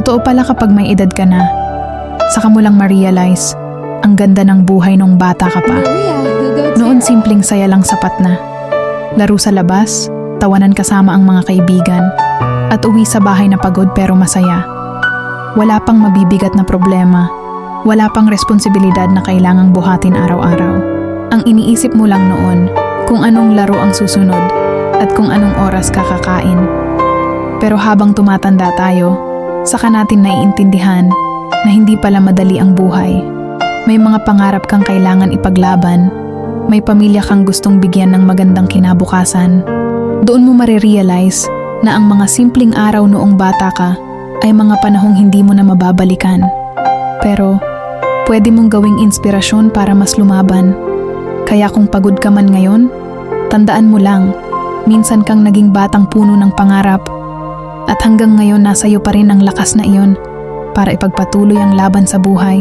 Totoo pala kapag may edad ka na, saka mo lang ma-realize ang ganda ng buhay nung bata ka pa. Noon simpleng saya lang sapat na. Laro sa labas, tawanan kasama ang mga kaibigan, at uwi sa bahay na pagod pero masaya. Wala pang mabibigat na problema, wala pang responsibilidad na kailangang buhatin araw-araw. Ang iniisip mo lang noon kung anong laro ang susunod at kung anong oras kakakain. Pero habang tumatanda tayo, saka natin naiintindihan na hindi pala madali ang buhay. May mga pangarap kang kailangan ipaglaban, may pamilya kang gustong bigyan ng magandang kinabukasan. Doon mo marirealize na ang mga simpleng araw noong bata ka ay mga panahong hindi mo na mababalikan. Pero pwede mong gawing inspirasyon para mas lumaban. Kaya kung pagod ka man ngayon, tandaan mo lang, minsan kang naging batang puno ng pangarap. At hanggang ngayon nasa iyo pa rin ang lakas na iyon para ipagpatuloy ang laban sa buhay.